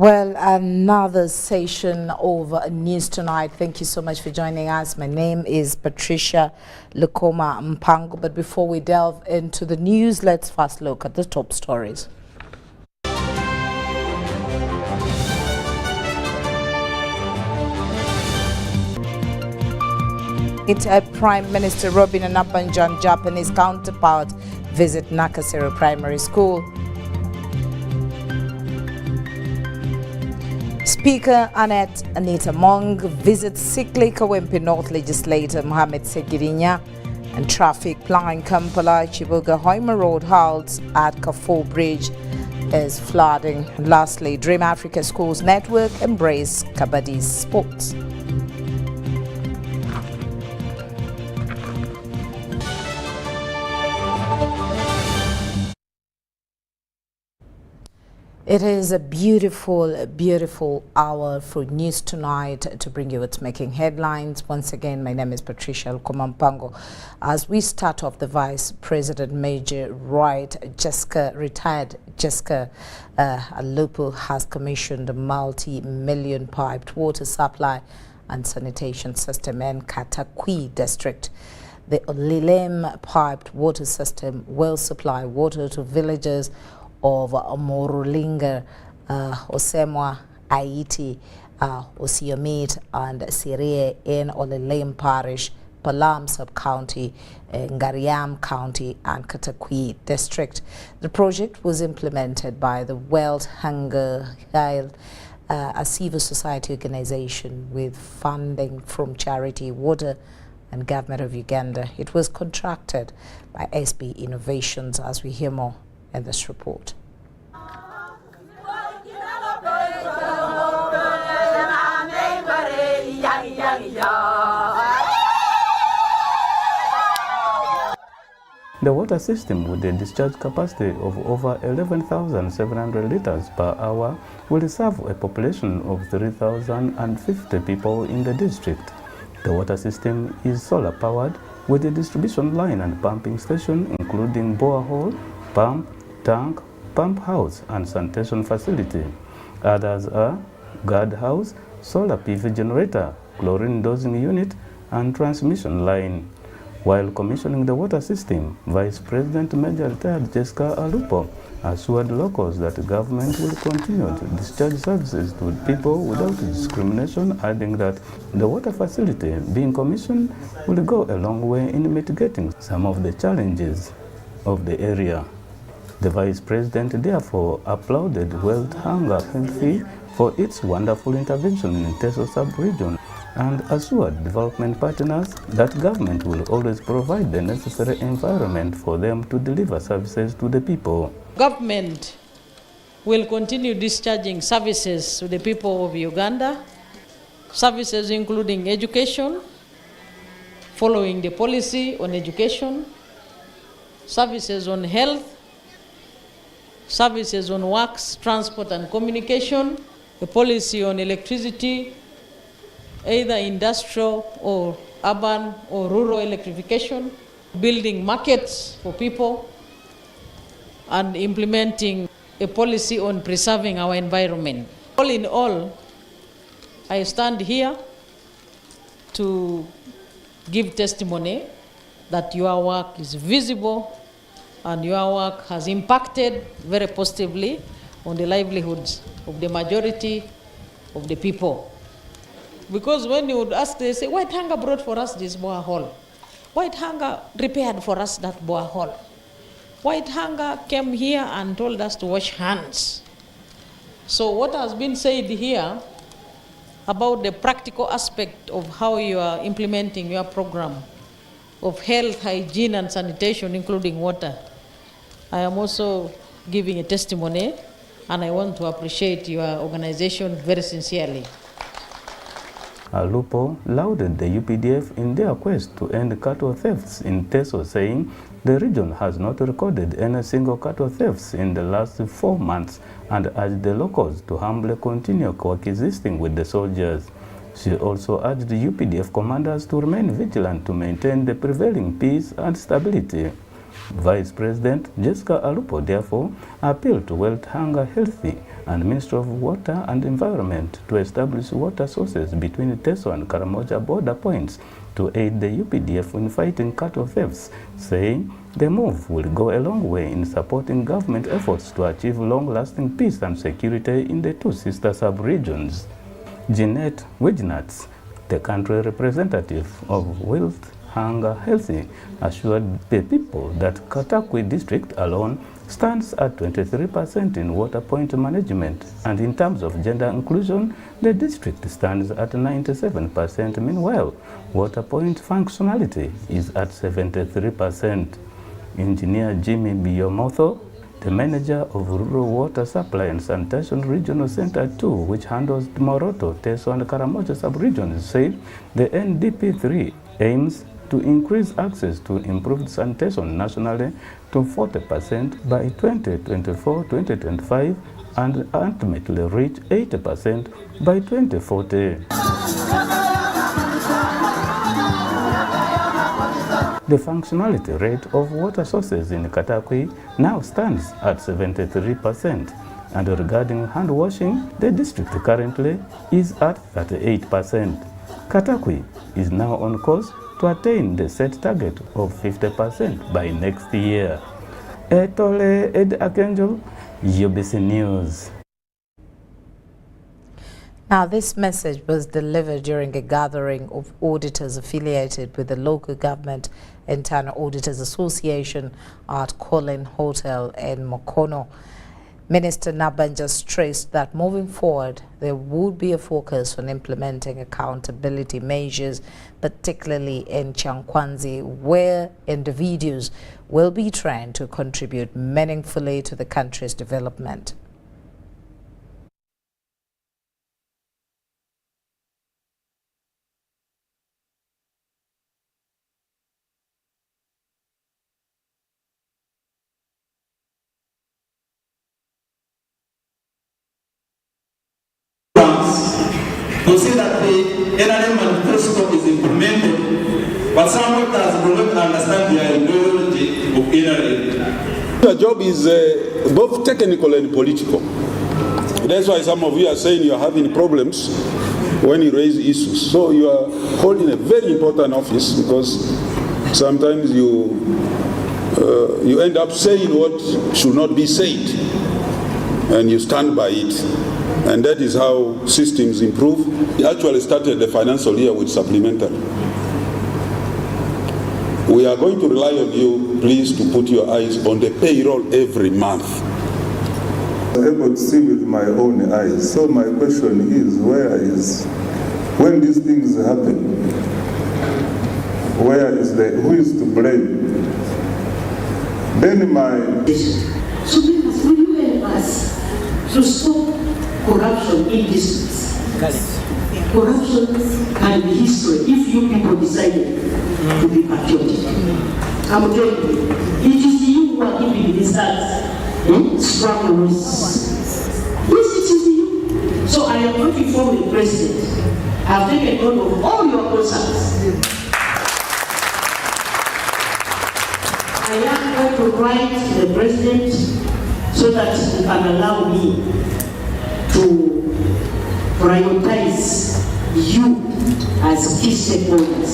Well, another session of News Tonight. Thank you so much for joining us. My name is Patricia Lokomwa. But before we delve into the news, let's first look at the top stories. Prime Minister Robin Anabanjan, Japanese counterpart, visit Makerere Primary School. Speaker Annette Anita Mong visits Sikli Kawempe North Legislator Mohamed Segirinya, and traffic plying Kampala Chibuga Hoima Road halts at Kafur Bridge is flooding. And lastly, Dream Africa Schools Network embrace Kabaddi sports. It is a beautiful, beautiful hour for News Tonight to bring you what's making headlines. Once again, my name is Patricia Lokomwa. As we start off, the Vice President Major retired Jessica Alupo has commissioned a multi-million piped water supply and sanitation system in Katakwi district. The Olilem piped water system will supply water to villagers of Morulinga, Osemwa, Aiti, Osiomit, and Sirie in Olilem Parish, Palam Sub-County, Ngariam County, and Katakwi District. The project was implemented by the World Hunger Child, a civil society organization with funding from Charity Water and Government of Uganda. It was contracted by SB Innovations, as we hear more in this report. The water system, with a discharge capacity of over 11,700 liters per hour, will serve a population of 3,050 people in the district. The water system is solar powered with a distribution line and pumping station, including borehole, pump, tank, pump house, and sanitation facility. Others are guard house, solar PV generator, chlorine dosing unit, and transmission line. While commissioning the water system, Vice President Major retired Jessica Alupo assured locals that the government will continue to discharge services to people without discrimination, adding that the water facility being commissioned will go a long way in mitigating some of the challenges of the area. The Vice President therefore applauded World Hunger Healthy for its wonderful intervention in Teso sub-region and assured development partners that government will always provide the necessary environment for them to deliver services to the people. Government will continue discharging services to the people of Uganda, services including education, following the policy on education, services on health, services on works, transport and communication, a policy on electricity, either industrial or urban or rural electrification, building markets for people, and implementing a policy on preserving our environment. All in all, I stand here to give testimony that your work is visible and your work has impacted very positively on the livelihoods of the majority of the people. Because when you would ask, they say, White Hunger brought for us this borehole. White Hunger repaired for us that borehole. White Hunger came here and told us to wash hands. So what has been said here about the practical aspect of how you are implementing your program of health, hygiene, and sanitation, including water, I am also giving a testimony, and I want to appreciate your organization very sincerely. Alupo lauded the UPDF in their quest to end cattle thefts in Teso, saying the region has not recorded any single cattle thefts in the last 4 months, and urged the locals to humbly continue coexisting with the soldiers. She also urged the UPDF commanders to remain vigilant to maintain the prevailing peace and stability. Vice President Jessica Alupo therefore appealed to World Hunger Healthy and Ministry of Water and Environment to establish water sources between Teso and Karamoja border points to aid the UPDF in fighting cattle thefts, saying the move will go a long way in supporting government efforts to achieve long-lasting peace and security in the two sister sub-regions. Jeanette Wignats, the country representative of Wealth Hunger Healthy, assured the people that Katakwi district alone stands at 23% in water point management, and in terms of gender inclusion, the district stands at 97%. Meanwhile, water point functionality is at 73%. Engineer Jimmy Biyomotho, the manager of Rural Water Supply and Sanitation Regional Center 2, which handles Moroto, Teso and Karamoja sub-regions, said the NDP3 aims to increase access to improved sanitation nationally to 40% by 2024-2025 and ultimately reach 80% by 2040. The functionality rate of water sources in Katakwi now stands at 73%, and regarding hand washing, the district currently is at 38%. Katakwi is now on course to attain the set target of 50% by next year. Etole Ed Akenjo, UBC News. Now, this message was delivered during a gathering of auditors affiliated with the Local Government Internal Auditors Association at Colin Hotel in Mokono. Minister Nabanja stressed that moving forward, there would be a focus on implementing accountability measures, particularly in Chankwanzi, where individuals will be trained to contribute meaningfully to the country's development. To see that the NRM manifesto is implemented, but some voters do not understand the ideology of NRM. Your job is both technical and political. That's why some of you are saying you are having problems when you raise issues. So you are holding a very important office because sometimes you end up saying what should not be said, and you stand by it. And that is how systems improve. We actually started the financial year with supplementary. We are going to rely on you, please, to put your eyes on the payroll every month. I was able to see with my own eyes. So my question is, when these things happen, who is to blame? Then So please, will you help us to stop corruption in districts? Corruption can be history if you people decided to be patriotic. I'm telling you, it is you who are giving these acts struggle with. Yes, it is you. So I am going to inform the president. I have taken note of all your concerns. I am going to write to the president so that he can allow me to prioritize you as key stakeholders.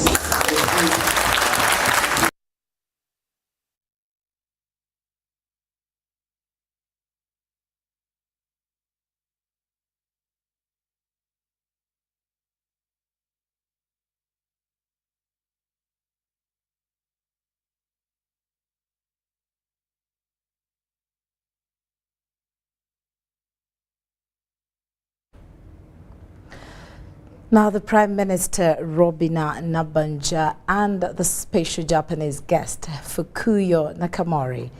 Now, the Prime Minister Robina Nabanja and the special Japanese guest Fukuyo Nakamori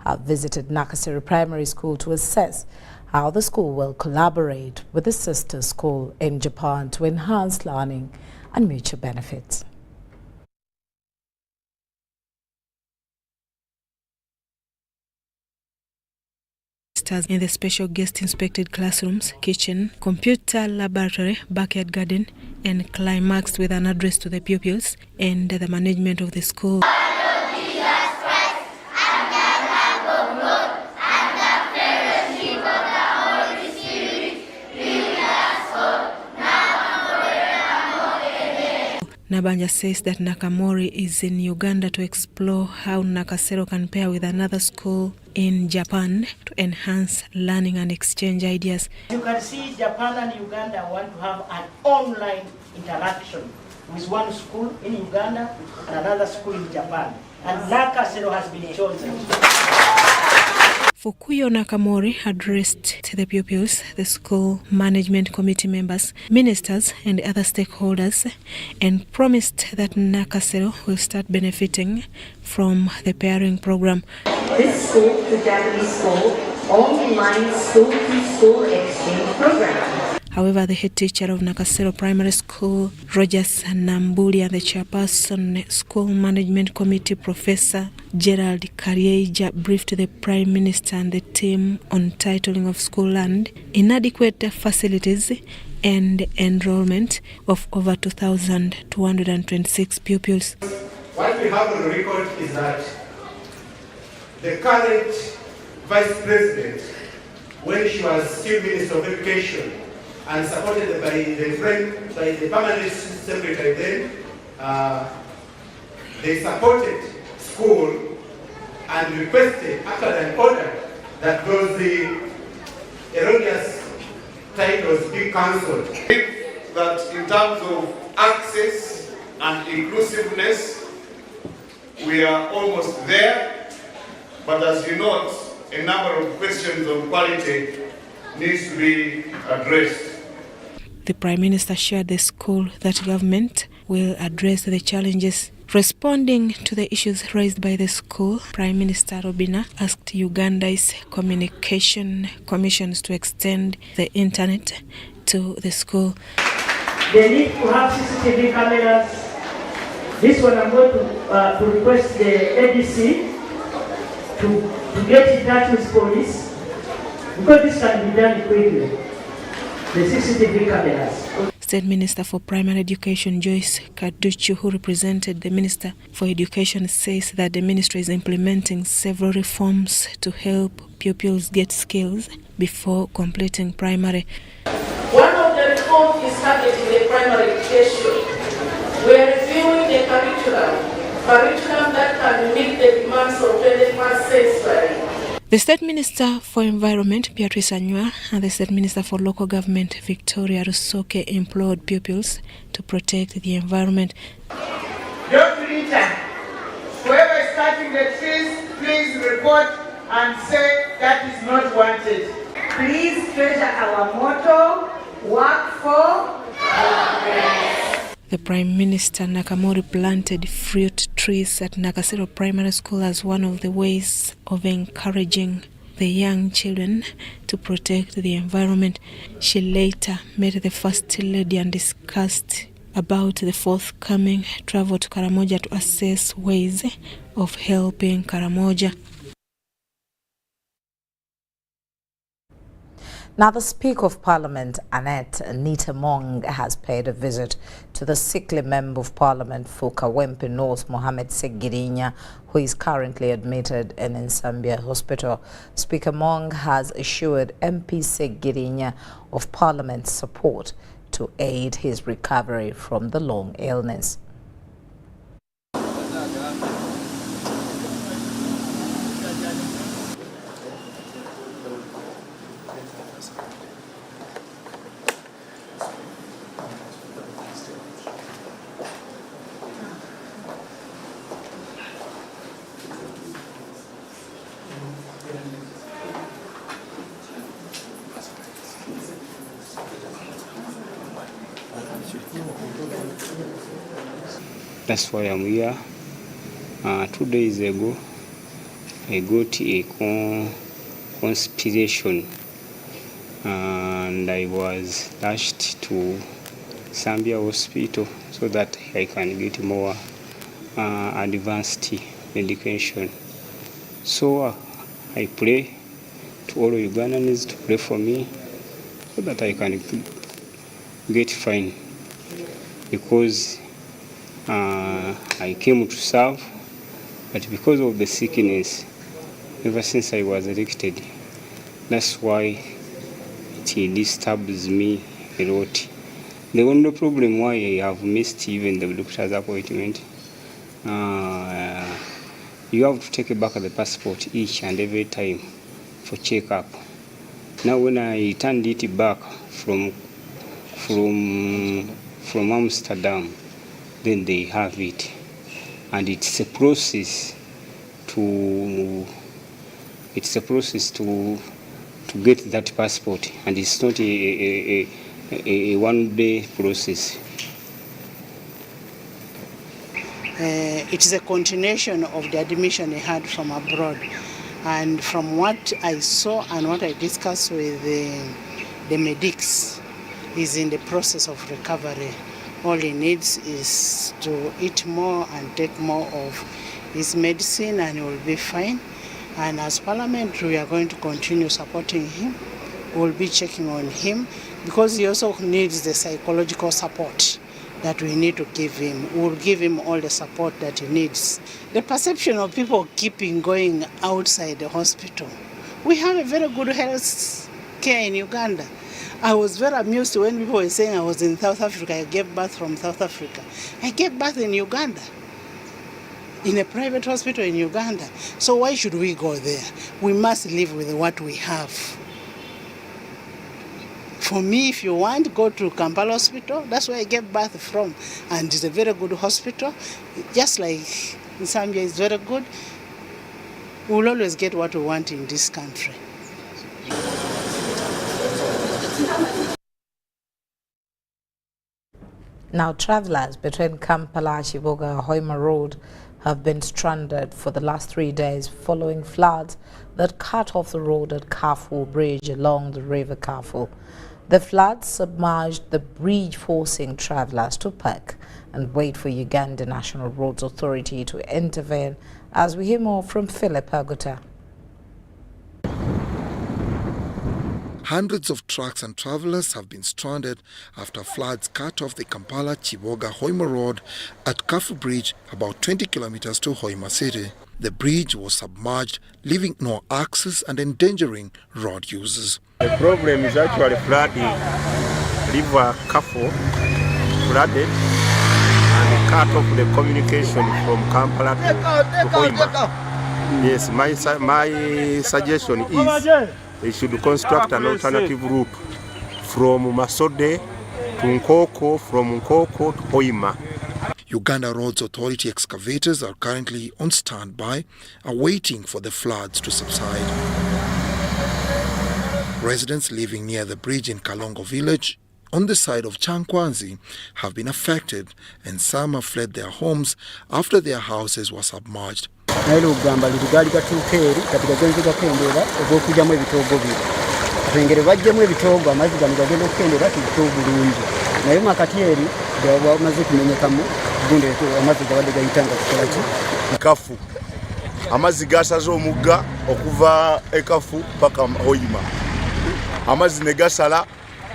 have visited Makerere Primary School to assess how the school will collaborate with the sister school in Japan to enhance learning and mutual benefits. In the special guest inspected classrooms, kitchen, computer laboratory, backyard garden, and climaxed with an address to the pupils and the management of the school. Nabanja says that Nakamori is in Uganda to explore how Nakasero can pair with another school in Japan to enhance learning and exchange ideas. You can see Japan and Uganda want to have an online interaction with one school in Uganda and another school in Japan. And Nakasero has been chosen. Fukuyo Nakamori addressed the pupils, the school management committee members, ministers and other stakeholders, and promised that Nakasero will start benefiting from the pairing program. This school, the Japanese school, online school-to-school exchange program. However, the head teacher of Nakasero Primary School, Rogers Nambuli, and the chairperson, School Management Committee, Professor Gerald Karieja, briefed the Prime Minister and the team on titling of school land, inadequate facilities, and enrollment of over 2,226 pupils. What we have on the record is that the current Vice President, when she was still Minister of Education, and supported by the Permanent Secretary then, they supported school and requested, after an order, that those erroneous titles be cancelled. That in terms of access and inclusiveness, we are almost there, but as you note, a number of questions on quality needs to be addressed. The Prime Minister assured the school that government will address the challenges. Responding to the issues raised by the school, Prime Minister Robina asked Uganda's communication commissions to extend the internet to the school. They need to have CCTV cameras. This one I'm going to request the ADC to get in touch with police, because this can be done quickly. The CCTV cameras. State Minister for Primary Education Joyce Kaduchu, who represented the Minister for Education, says that the ministry is implementing several reforms to help pupils get skills before completing primary. One of the reforms is targeting the primary education. We are reviewing the curriculum that can meet the demands of 21st century. The State Minister for Environment, Patricia Lokomwa, and the State Minister for Local Government, Victoria Rusoke, implored pupils to protect the environment. Don't litter. Whoever is cutting the trees, please report and say that is not wanted. Please treasure our motto, work for progress. The Prime Minister Nakamori planted fruit trees at Nakasero Primary School as one of the ways of encouraging the young children to protect the environment. She later met the First Lady and discussed about the forthcoming travel to Karamoja to assess ways of helping Karamoja. Now, the Speaker of Parliament, Annette Nita Mong, has paid a visit to the sickly Member of Parliament for Kawempe North, Mohamed Segirinya, who is currently admitted in Nsambia Hospital. Speaker Mong has assured MP Segirinya of Parliament's support to aid his recovery from the long illness. That's why I'm here. 2 days ago, I got a conspiration and I was rushed to Nsambia Hospital so that I can get more advanced medication. So I pray to all Ugandans to pray for me so that I can get fine, because I came to serve, but because of the sickness, ever since I was elected, that's why it disturbs me a lot. The only problem why I have missed even the doctor's appointment, you have to take back the passport each and every time for check-up. Now when I turned it back from Amsterdam, then they have it, and it's a process to get that passport, and it's not a one-day process. It is a continuation of the admission I had from abroad, and from what I saw and what I discussed with the medics, is in the process of recovery. All he needs is to eat more and take more of his medicine, and he will be fine. And as Parliamentary, we are going to continue supporting him. We will be checking on him, because he also needs the psychological support that we need to give him. We will give him all the support that he needs. The perception of people keeping going outside the hospital. We have a very good health care in Uganda. I was very amused when people were saying I was in South Africa. I gave birth from South Africa. I gave birth in Uganda, in a private hospital in Uganda. So why should we go there? We must live with what we have. For me, if you want, go to Kampala Hospital. That's where I gave birth from. And it's a very good hospital. Just like in Zambia, it's very good. We'll always get what we want in this country. Now, travelers between Kampala, Chiboga, Hoima Road have been stranded for the last 3 days following floods that cut off the road at Kafu Bridge along the River Kafu. The floods submerged the bridge, forcing travelers to park and wait for Uganda National Roads Authority to intervene, as we hear more from Philip Aguta. Hundreds of trucks and travelers have been stranded after floods cut off the Kampala-Chiboga-Hoima Road at Kafu Bridge, about 20 kilometers to Hoima City. The bridge was submerged, leaving no access and endangering road users. The problem is actually flooding. River Kafu flooded and cut off the communication from Kampala to Hoima. Yes, my suggestion is they should construct an alternative route from Masode to Nkoko, from Nkoko to Hoima. Uganda Roads Authority excavators are currently on standby, awaiting for the floods to subside. Residents living near the bridge in Kalongo village on the side of Chankwanzi have been affected, and some have fled their homes after their houses were submerged. Kafu amazi gasaza omugga okuva ekafu paka Hoima. Amazi ne gasala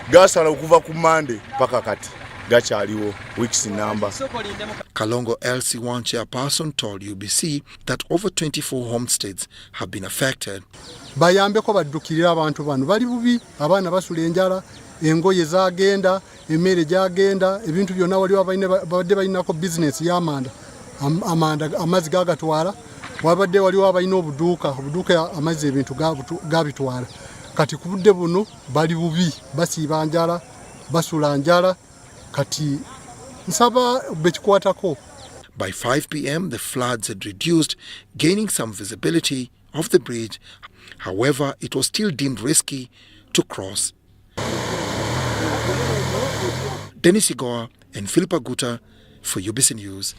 okuva ku Mande paka kati gakyaliwo weeks number. Kalongo LC1 chairperson told UBC that over 24 homesteads have been affected. Bayambeko baddukirira abantu bano bali bubi, abaana basula enjala, engoye zagenda, emmere gyagenda, ebintu byonna waliwo abadde balinako business y'amanda. Amanda amazi gagatwala, wabadde waliwo abalina obuduuka amazzi ebintu gabitwala. Kati ku budde buno bali bubi, basiiba njala, basula njala, kati nsaba bekikwatako. By 5 p.m. the floods had reduced, gaining some visibility of the bridge. However, it was still deemed risky to cross. Dennis Igoa and Philip Aguta for UBC News.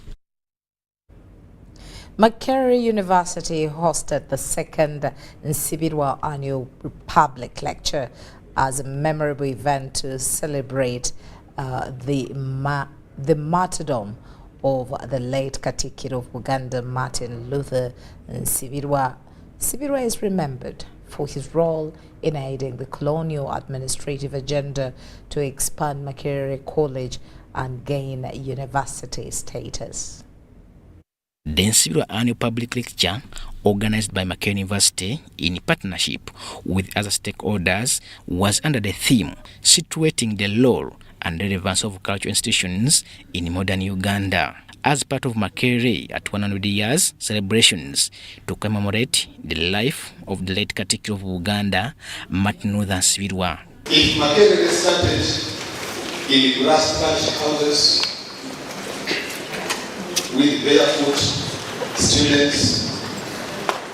Makerere University hosted the second Nsibirwa annual public lecture as a memorable event to celebrate the martyrdom of the late Katikkiro of Uganda, Martin Luther Nsibirwa. Nsibirwa is remembered for his role in aiding the colonial administrative agenda to expand Makerere College and gain university status. The Nsibirwa annual public lecture, organized by Makerere University in partnership with other stakeholders, was under the theme situating the role and relevance of cultural institutions in modern Uganda, as part of Makerere at 100 years celebrations to commemorate the life of the late Katikkiro of Uganda, Martin Luther Nsibirwa. If Makerere started in glass thatched houses with barefoot students,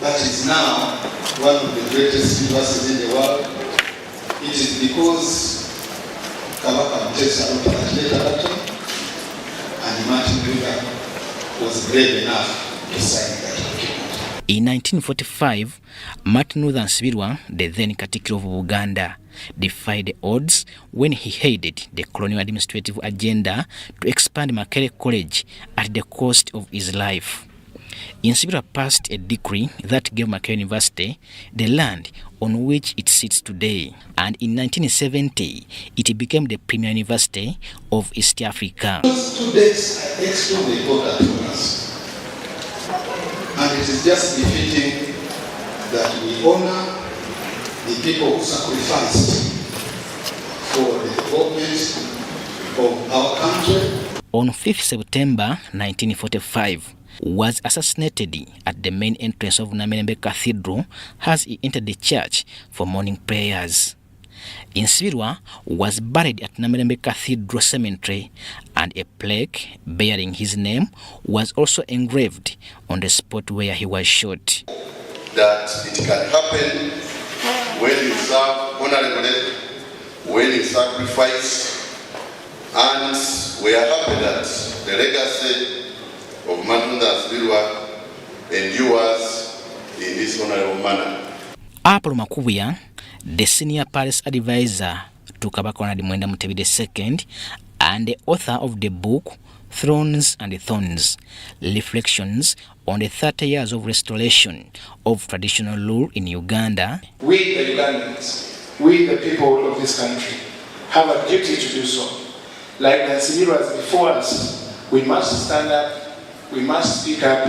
that is now one of the greatest universities in the world, it is because Kabaka Mutesa wrote that letter that time, and Martin Luther was brave enough to sign that document. In 1945, Martin Luther Nsibirwa, the then Katikkiro of Uganda, defied the odds when he headed the colonial administrative agenda to expand Makerere College at the cost of his life. Nsibirwa passed a decree that gave Makerere University the land on which it sits today, and in 1970 it became the premier university of East Africa. Those 2 days are extremely important to us, and it is just befitting that we honor the people who sacrificed for the development of our country. On 5th September 1945, was assassinated at the main entrance of Namirembe Cathedral as he entered the church for morning prayers. Nsibirwa was buried at Namirembe Cathedral Cemetery, and a plaque bearing his name was also engraved on the spot where he was shot. That it can happen when you serve honorably, when you sacrifice, and we are happy that the legacy of Martin Luther Nsibirwa endures in this honorable manner. Apollo Makubuya, the senior Paris advisor to Kabaka Ronald Mwenda Mutebi II, and the author of the book Thrones and Thorns, Reflections on the 30 years of restoration of traditional rule in Uganda. We, the Ugandans, we, the people of this country, have a duty to do so. Like the Nsibirwas before us, we must stand up, we must speak up,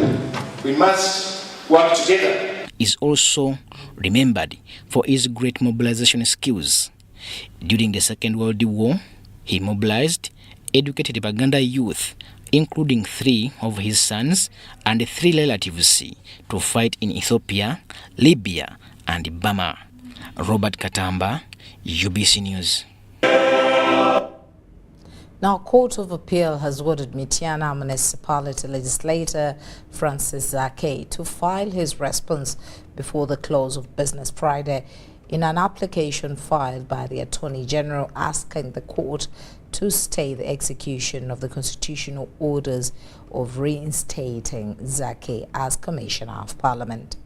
we must work together. Is also remembered for his great mobilization skills. During the Second World War, he mobilized, educated Baganda youth, including 3 of his sons and 3 relatives, to fight in Ethiopia, Libya, and Burma. Robert Katamba, UBC News. Now, Court of Appeal has ordered Mityana Municipality Legislator Francis Zake to file his response before the close of business Friday in an application filed by the Attorney General asking the court to stay the execution of the constitutional orders of reinstating Zake as Commissioner of Parliament.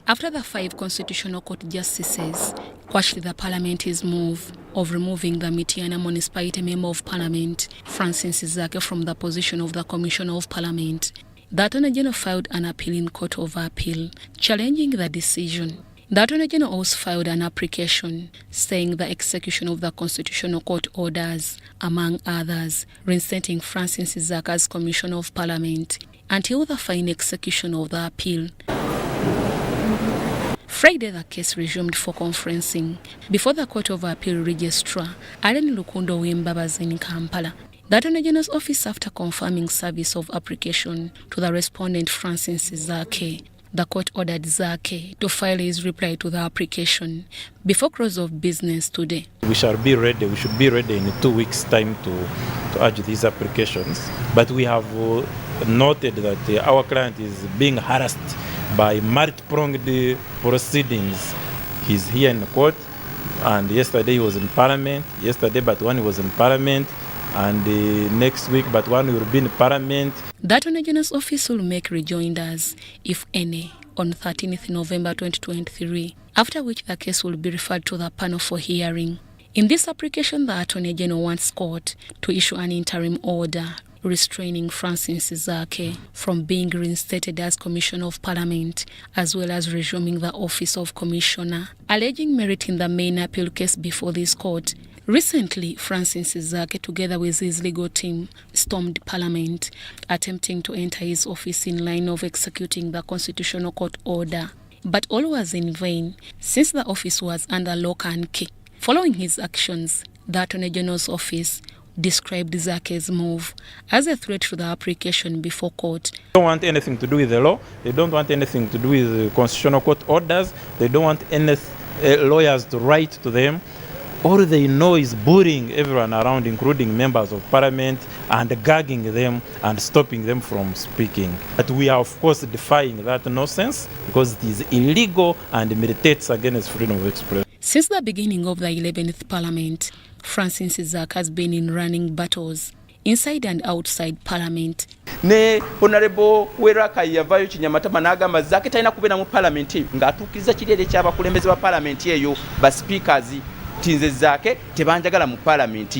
After the 5 Constitutional Court justices quashed the Parliament's move of removing the Mityana Municipality Member of Parliament, Francis Zake, from the position of the Commissioner of Parliament, the Attorney General filed an appeal in Court of Appeal, challenging the decision. The Attorney General also filed an application saying the execution of the Constitutional Court orders, among others, reinstating Francis Zake as Commissioner of Parliament until the final execution of the appeal. Friday, the case resumed for conferencing before the Court of Appeal Registrar, Allen Lukundo Wembabazi in Kampala. The Attorney General's office, after confirming service of application to the respondent Francis Zake, the court ordered Zake to file his reply to the application before close of business today. We should be ready in 2 weeks' time to urge these applications. But we have noted that our client is being harassed by multi-pronged proceedings. He's here in the court, and yesterday he was in Parliament. But one he was in Parliament, and next week, but one will be in Parliament. The Attorney General's office will make rejoinders, if any, on 13th November 2023, after which the case will be referred to the panel for hearing. In this application, the Attorney General wants court to issue an interim order restraining Francis Zake from being reinstated as Commissioner of Parliament, as well as resuming the office of Commissioner, alleging merit in the main appeal case before this court. Recently, Francis Zake, together with his legal team, stormed Parliament, attempting to enter his office in line of executing the Constitutional Court order. But all was in vain, since the office was under lock and key. Following his actions, The Attorney General's office described Zake's move as a threat to the application before court. They don't want anything to do with the law. They don't want anything to do with the constitutional court orders. They don't want any lawyers to write to them. All they know is bullying everyone around, including members of parliament, and gagging them and stopping them from speaking. But we are, of course, defying that nonsense because it is illegal and militates against freedom of expression. Since the beginning of the 11th Parliament, Francis Zak has been in running battles inside and outside Parliament. Ne Honorable Weraka yavayo Kinyamatama n'agamba Zak talina kubeera mu Parliament ng'atuukiriza kirere ky'abakulembeze ba Parliament eyo ba speakers tinze Zake tebanjagala mu Parliament.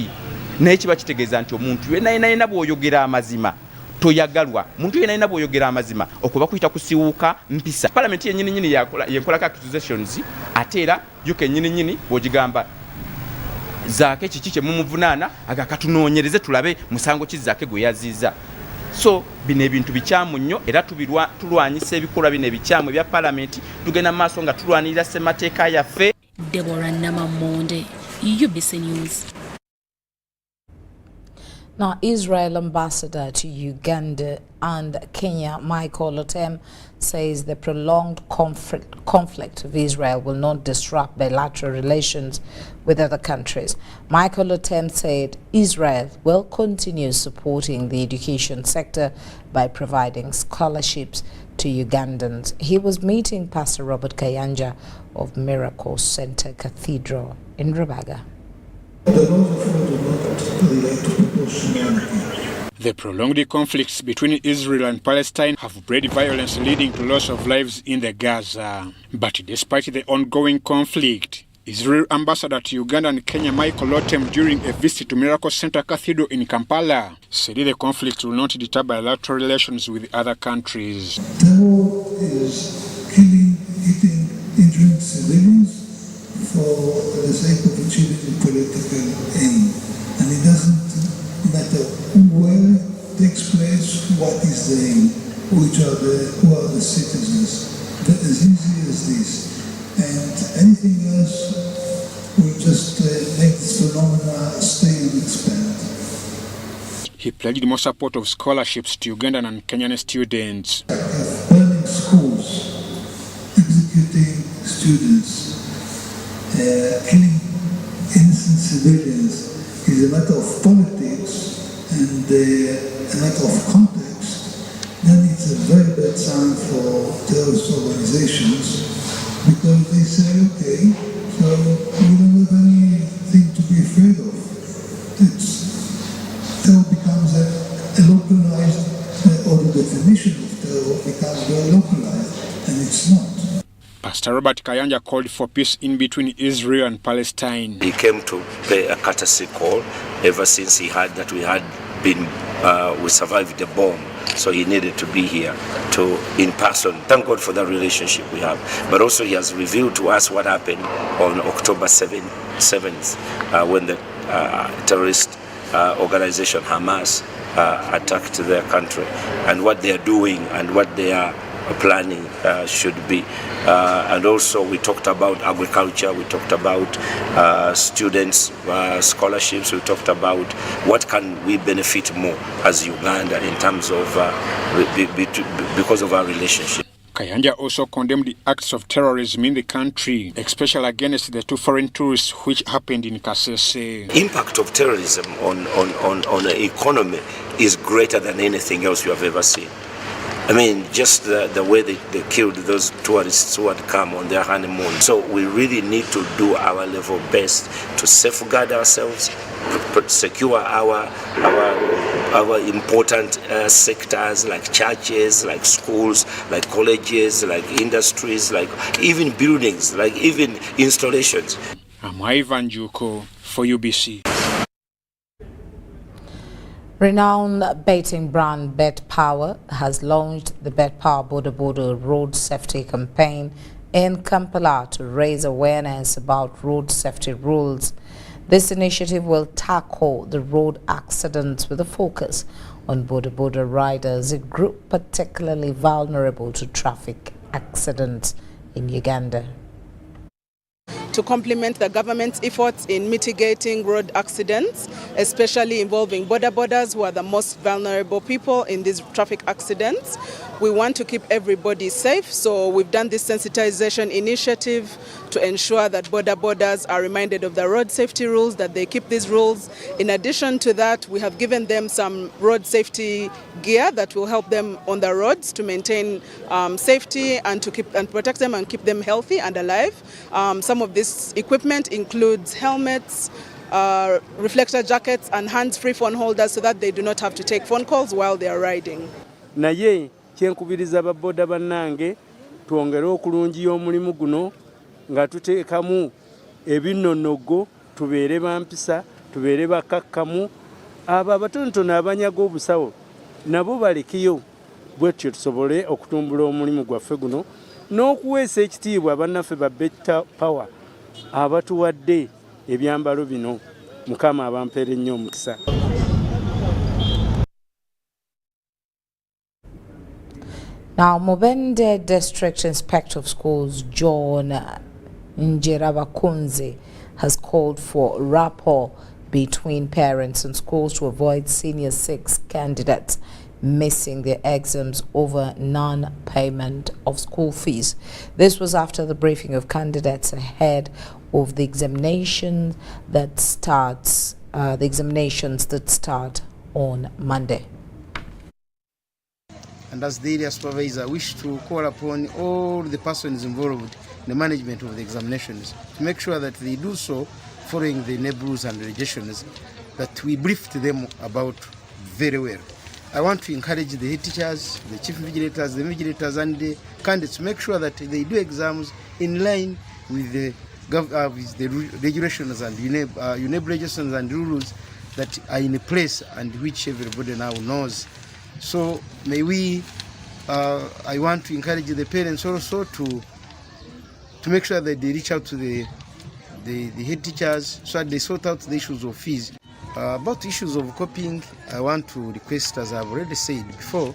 Naye kiba kitegeeza nti omuntu yenna bw'oyogera amazima toyagalwa. Muntu yenna bw'oyogera amazima okuba kuyita kusiwuuka mpisa. Parliament yennyini yenkolako accusations ate era yo kennyini bw'ogigamba Zake kiki kye mumuvunaana agakatunoonyereze tulabe musango ki Zake gwe yaziiza. So bino ebintu bikyamu nnyo era tulwanyisa ebikolwa bino ebikyamu ebya Parliament tugenda maaso nga tulwanirira ssemateeka yaffe. Deborah Namamonde, UBC News. Now, Israel ambassador to Uganda and Kenya, Michael Lotem, says the prolonged conflict of Israel will not disrupt bilateral relations with other countries. Michael Lotem said Israel will continue supporting the education sector by providing scholarships to Ugandans. He was meeting Pastor Robert Kayanja of Miracle Center Cathedral in Rubaga. The prolonged conflicts between Israel and Palestine have bred violence leading to loss of lives in the Gaza. But despite the ongoing conflict, Israel ambassador to Uganda and Kenya Michael Lotem during a visit to Miracle Center Cathedral in Kampala said the conflict will not deter bilateral relations with other countries. Terror is killing, eating, injuring civilians for the sake of achieving a political aim. And it doesn't matter where it takes place, what is the aim, who are the citizens. That is easy as this. And anything else will just make this phenomena stay and expand. He pledged more support of scholarships to Ugandan and Kenyan students. Burning schools, executing students, killing innocent civilians is a matter of politics and a matter of context. Then it's a very bad sign for terrorist organizations because they say, okay, so we don't have anything to be afraid of. Terror becomes a localized, or the definition of terror becomes very localized, and it's not. Pastor Robert Kayanja called for peace in between Israel and Palestine. He came to pay a courtesy call ever since he heard that we survived the bomb. So he needed to be here to, in person. Thank God for the relationship we have. But also he has revealed to us what happened on October 7th when the terrorist organization Hamas attacked their country, and what they are doing and what they are planning should be. And also we talked about agriculture, we talked about students, scholarships, we talked about what can we benefit more as Uganda in terms of, because of our relationship. Kayanja also condemned the acts of terrorism in the country, especially against the two foreign tourists which happened in Kasese. Impact of terrorism on the economy is greater than anything else you have ever seen. I mean, just the way they killed those tourists who had come on their honeymoon. So we really need to do our level best to safeguard ourselves, secure our important sectors like churches, like schools, like colleges, like industries, like even buildings, like even installations. I'm Ivan Juko for UBC. Renowned betting brand Bet Power has launched the Bet Power Border Road Safety Campaign in Kampala to raise awareness about road safety rules. This initiative will tackle the road accidents with a focus on border riders, a group particularly vulnerable to traffic accidents in Uganda. to complement the government's efforts in mitigating road accidents, especially involving boarders who are the most vulnerable people in these traffic accidents. We want to keep everybody safe, so we've done this sensitization initiative to ensure that boarders are reminded of the road safety rules, that they keep these rules. In addition to that, we have given them some road safety gear that will help them on the roads to maintain safety and to keep and protect them and keep them healthy and alive. Some of this equipment includes helmets, reflector jackets and hands-free phone holders so that they do not have to take phone calls while they are riding. Naye kyenkubiriza ababoda bannange twongere okulungiya omulimu guno nga tuteekamu ebinnonogo tubeere bampisa tubeere bakakkamu abo abatonotono abanyaga obusawo nabo balekeyo bwetyo tusobole okutumbula omulimu gwaffe guno n'okuweesa ekitiibwa bannaffe ba Better Power abatuwadde ebyambalo bino. Mukama abampeere nnyo omukisa. Now, Mubende District Inspector of Schools John Njerabakunze has called for rapport between parents and schools to avoid Senior 6 candidates missing their exams over non-payment of school fees. This was after the briefing of candidates ahead of the examinations that start on Monday. And as the area supervisor, I wish to call upon all the persons involved in the management of the examinations to make sure that they do so following the rules and regulations that we briefed them about very well. I want to encourage the head teachers, the chief vigilators, the vigilators and the candidates to make sure that they do exams in line with the regulations and UNEB regulations and rules that are in place and which everybody now knows. So may we, I want to encourage the parents also to make sure that they reach out to the head teachers so that they sort out the issues of fees. About issues of copying, I want to request, as I've already said before,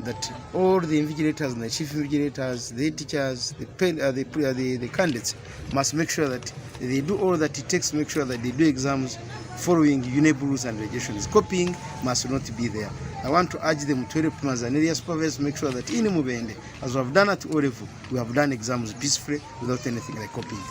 that all the invigilators and the chief invigilators, the head teachers, the candidates must make sure that they do all that it takes to make sure that they do exams following UNEB rules and regulations. Copying must not be there. I want to urge them to help as an area supervisor to make sure that in Mubende, as we have done at O level, we have done exams peacefully without anything like copying.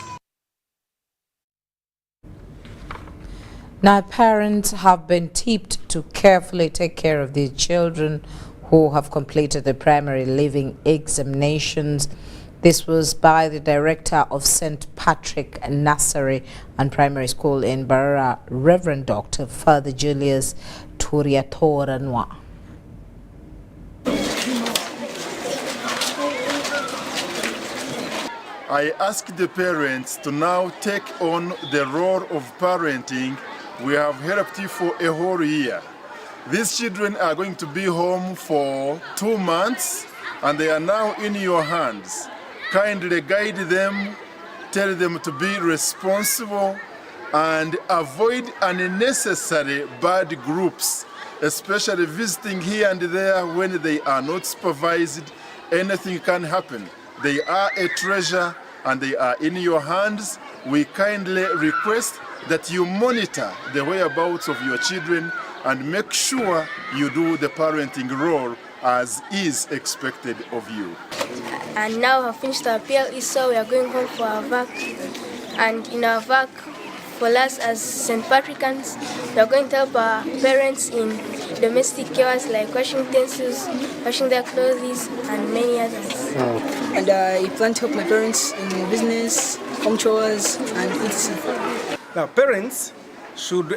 Now, parents have been tipped to carefully take care of their children who have completed the primary leaving examinations. This was by the director of St. Patrick Nursery and Primary School in Barara, Reverend Dr. Father Julius Turiatoranwa. I ask the parents to now take on the role of parenting. We have helped you for a whole year. These children are going to be home for 2 months and they are now in your hands. Kindly guide them, tell them to be responsible and avoid unnecessary bad groups, especially visiting here and there when they are not supervised. Anything can happen. They are a treasure and they are in your hands. We kindly request that you monitor the whereabouts of your children and make sure you do the parenting role as is expected of you. And now we have finished our PLE, so we are going home for our work. And in our work, for us as St. Patrickans, we are going to help our parents in domestic chores like washing utensils, washing their clothes, and many others. And I plan to help my parents in business, home chores, and etc. Now, parents should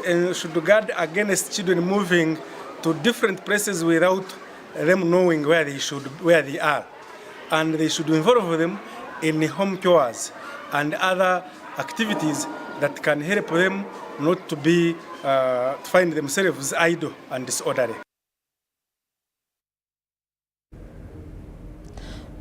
guard against children moving to different places without them knowing where they are, and they should involve them in home chores and other activities that can help them not to be find themselves idle and disorderly.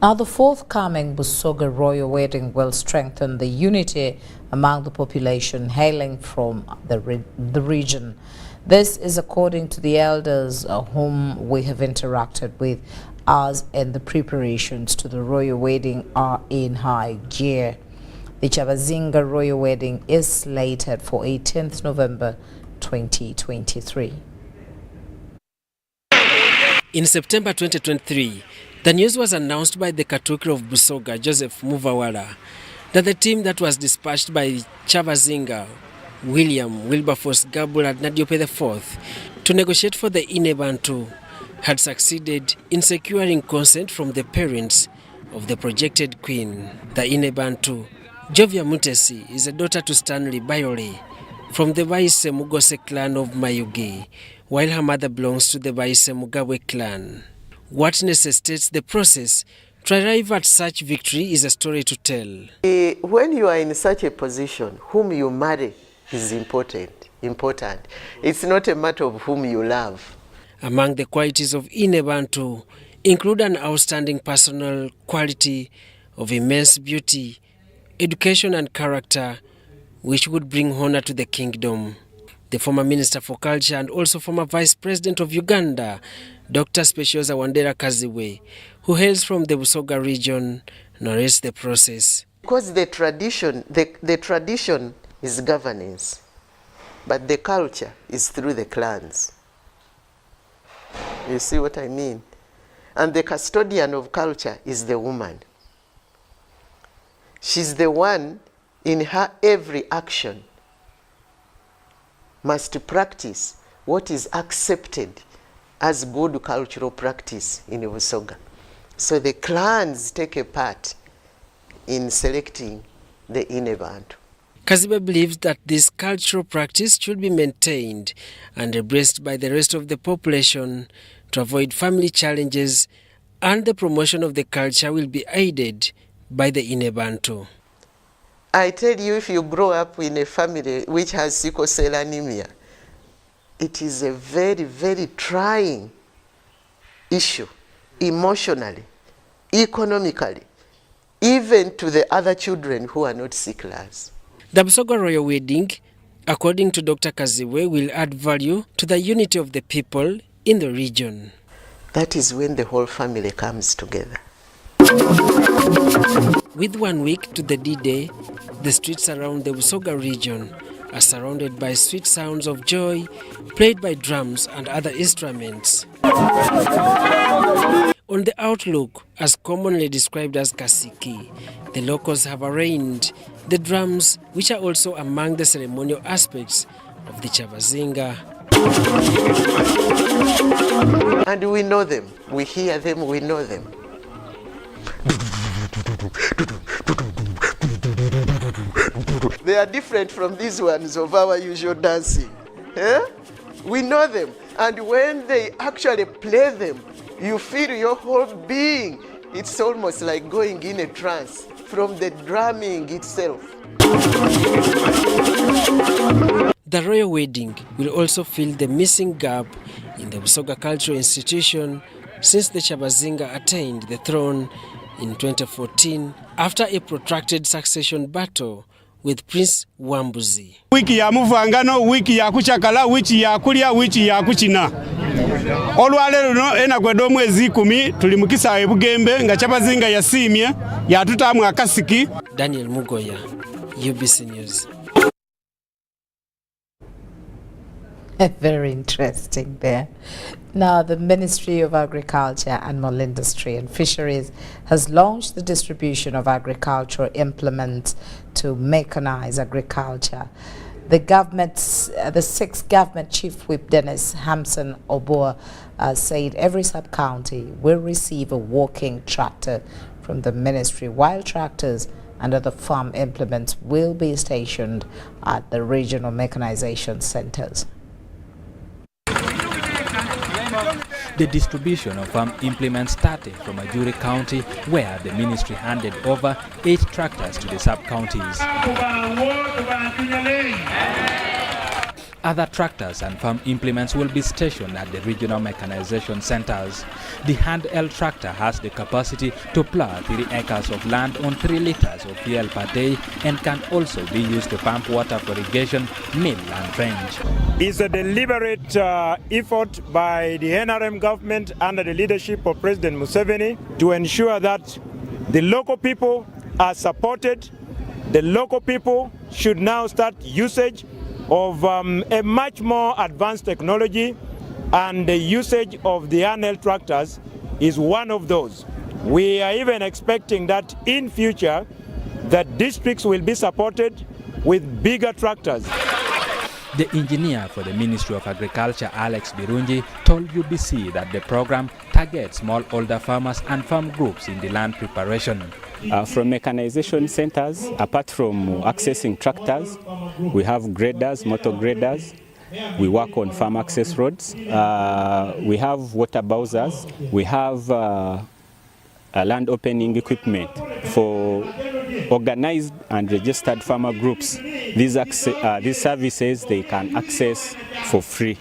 Now, the forthcoming Busoga royal wedding will strengthen the unity among the population hailing from the region. This is according to the elders whom we have interacted with, as in the preparations to the royal wedding are in high gear. The Chavazinga royal wedding is slated for 18th November 2023. In September 2023, the news was announced by the Katukiro of Busoga, Joseph Muvawala, that the team that was dispatched by Chavazinga, William Wilberforce Gabul and Nadiope IV to negotiate for the Inebantu had succeeded in securing consent from the parents of the projected queen. The Inebantu, Jovia Mutesi, is a daughter to Stanley Bayole from the Baise Mugose clan of Mayugi, while her mother belongs to the Baise Mugabe clan. What necessitates the process to arrive at such victory is a story to tell. When you are in such a position, whom you marry is important. It's not a matter of whom you love. Among the qualities of Inebantu include an outstanding personal quality of immense beauty, education and character, which would bring honor to the kingdom. The former Minister for Culture and also former Vice President of Uganda, Dr. Specioza Wandera Kaziwe, who hails from the Busoga region, narrates the process. Because the tradition is governance, but the culture is through the clans. You see what I mean? And the custodian of culture is the woman. She's the one in her every action must practice what is accepted as good cultural practice in Busoga. So the clans take a part in selecting the Inebantu. Kazibe believes that this cultural practice should be maintained and embraced by the rest of the population to avoid family challenges, and the promotion of the culture will be aided by the Inebantu. I tell you, if you grow up in a family which has sickle cell anemia, it is a very, very trying issue, emotionally, economically, even to the other children who are not sicklers. The Busoga royal wedding, according to Dr. Kaziwe, will add value to the unity of the people in the region. That is when the whole family comes together. With 1 week to the D-Day, the streets around the Busoga region are surrounded by sweet sounds of joy, played by drums and other instruments. On the outlook, as commonly described as kasiki, the locals have arranged the drums, which are also among the ceremonial aspects of the Chavazinga. And we know them, we hear them, we know them. They are different from these ones of our usual dancing. We know them, and when they actually play them, you feel your whole being. It's almost like going in a trance from the drumming itself. The royal wedding will also fill the missing gap in the Busoga Cultural Institution since the Chavazinga attained the throne in 2014 after a protracted succession battle with Prince Wambuzi. Wiki ya muvangano, wiki ya kuchakala, wiki ya kulia, wiki ya kuchina. Olwalero no ena gwedo mwezi 10 tulimukisa ebugembe nga Chavazinga yasimye yatutamu akasiki. Daniel Mugoya, UBC News. Very interesting there. Now, the Ministry of Agriculture, Animal Industry and Fisheries has launched the distribution of agricultural implements to mechanize agriculture. The 6th Government Chief Whip Dennis Hampson Oboa said every sub-county will receive a working tractor from the ministry, while tractors and other farm implements will be stationed at the regional mechanization centers. The distribution of farm implements started from Ajuri County, where the ministry handed over 8 tractors to the sub-counties. Other tractors and farm implements will be stationed at the regional mechanization centers. The hand-held tractor has the capacity to plow 3 acres of land on 3 liters of fuel per day and can also be used to pump water for irrigation, mill and trench. It's a deliberate effort by the NRM government under the leadership of President Museveni to ensure that the local people are supported The local people should now start usage of a much more advanced technology, and the usage of the handheld tractors is one of those. We are even expecting that in future that districts will be supported with bigger tractors. The engineer for the Ministry of Agriculture, Alex Birungi, told UBC that the program targets smallholder farmers and farm groups in the land preparation. From mechanization centers, apart from accessing tractors, we have graders, motor graders. We work on farm access roads. We have water bowsers. We have land opening equipment for organized and registered farmer groups. These services they can access for free.